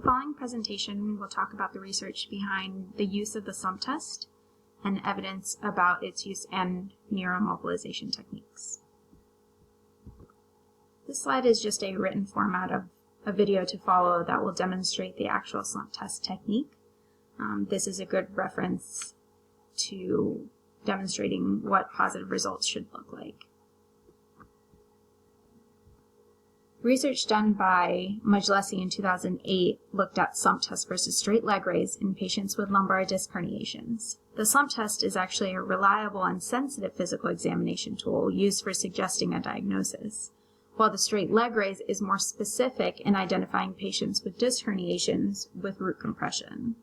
following presentation, we'll talk about the research behind the use of the Slump test and evidence about its use and neuromobilization techniques. This slide is just a written format of a video to follow that will demonstrate the actual Slump test technique. This is a good reference to demonstrating what positive results should look like. Research done by Mobilization in 2008 looked at Slump test versus straight leg raise in patients with lumbar disc herniations. The Slump test is actually a reliable and sensitive physical examination tool used for suggesting a diagnosis, while the straight leg raise is more specific in identifying patients with disc herniations with root compression.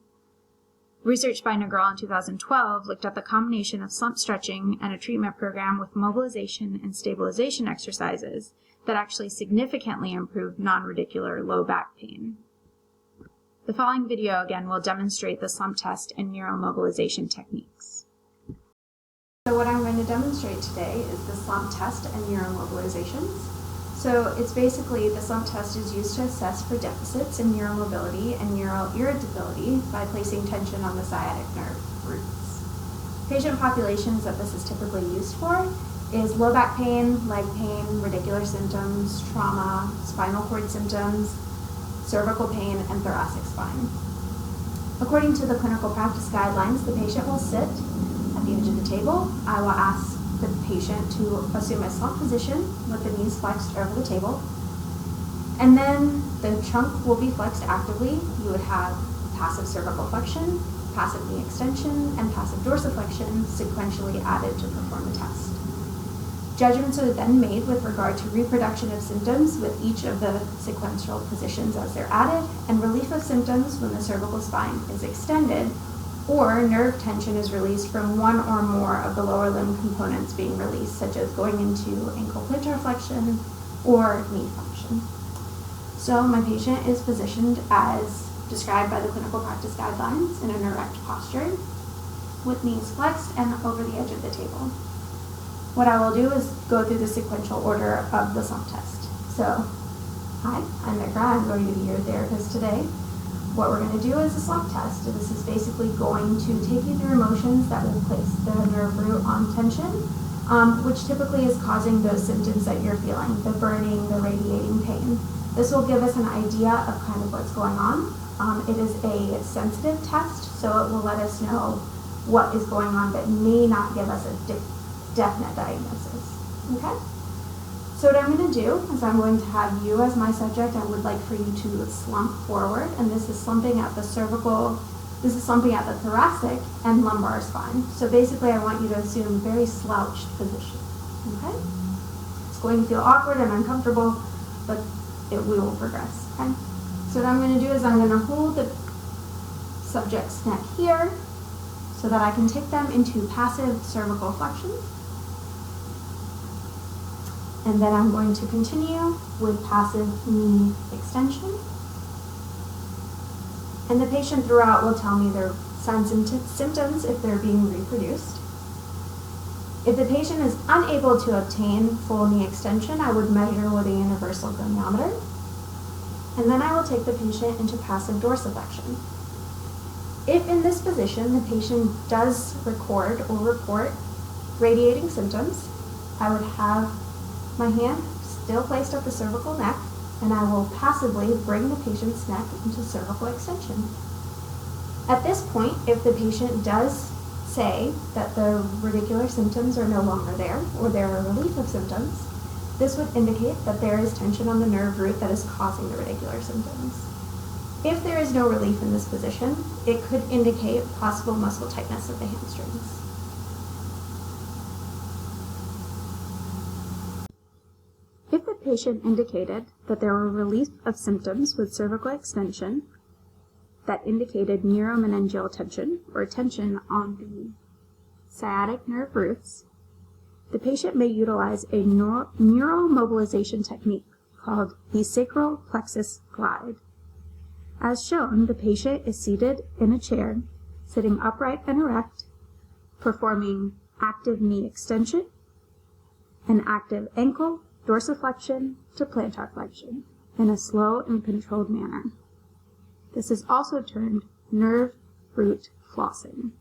Research by Negral in 2012 looked at the combination of slump stretching and a treatment program with mobilization and stabilization exercises that actually significantly improved non-radicular low back pain. The following video again will demonstrate the Slump test and neuromobilization techniques. So what I'm going to demonstrate today is the Slump test and neuromobilizations. So it's basically, the Slump test is used to assess for deficits in neuromobility and neural irritability by placing tension on the sciatic nerve roots. Patient populations that this is typically used for is low back pain, leg pain, radicular symptoms, trauma, spinal cord symptoms, cervical pain, and thoracic spine. According to the clinical practice guidelines, the patient will sit at the edge of the table. I will ask the patient to assume a slump position with the knees flexed over the table. And then the trunk will be flexed actively. You would have passive cervical flexion, passive knee extension, and passive dorsiflexion sequentially added to perform the test. Judgments are then made with regard to reproduction of symptoms with each of the sequential positions as they're added, and relief of symptoms when the cervical spine is extended or nerve tension is released from one or more of the lower limb components being released, such as going into ankle plantar flexion or knee flexion. So my patient is positioned as described by the clinical practice guidelines in an erect posture with knees flexed and over the edge of the table. What I will do is go through the sequential order of the Slump test. So, hi, I'm Nikra. I'm going to be your therapist today. What we're going to do is a Slump test. So this is basically going to take you through motions that will place the nerve root on tension, which typically is causing those symptoms that you're feeling, the burning, the radiating pain. This will give us an idea of kind of what's going on. It is a sensitive test, so it will let us know what is going on, but may not give us a definite diagnosis. Okay? So what I'm going to do is I'm going to have you as my subject. I would like for you to slump forward, and this is slumping at the cervical, this is slumping at the thoracic and lumbar spine. So basically I want you to assume a very slouched position. Okay? It's going to feel awkward and uncomfortable, but we will progress. Okay? So what I'm going to do is I'm going to hold the subject's neck here so that I can take them into passive cervical flexion. And then I'm going to continue with passive knee extension. And the patient throughout will tell me their signs and symptoms if they're being reproduced. If the patient is unable to obtain full knee extension, I would measure with a universal goniometer. And then I will take the patient into passive dorsiflexion. If in this position the patient does record or report radiating symptoms, I would have my hand still placed at the cervical neck, and I will passively bring the patient's neck into cervical extension. At this point, if the patient does say that the radicular symptoms are no longer there, or there are relief of symptoms, this would indicate that there is tension on the nerve root that is causing the radicular symptoms. If there is no relief in this position, it could indicate possible muscle tightness of the hamstrings. If the patient indicated that there were relief of symptoms with cervical extension that indicated neuromeningeal tension or tension on the sciatic nerve roots, the patient may utilize a neuromobilization technique called the sacral plexus glide. As shown, the patient is seated in a chair, sitting upright and erect, performing active knee extension and active ankle dorsiflexion to plantar flexion in a slow and controlled manner. This is also termed nerve root flossing.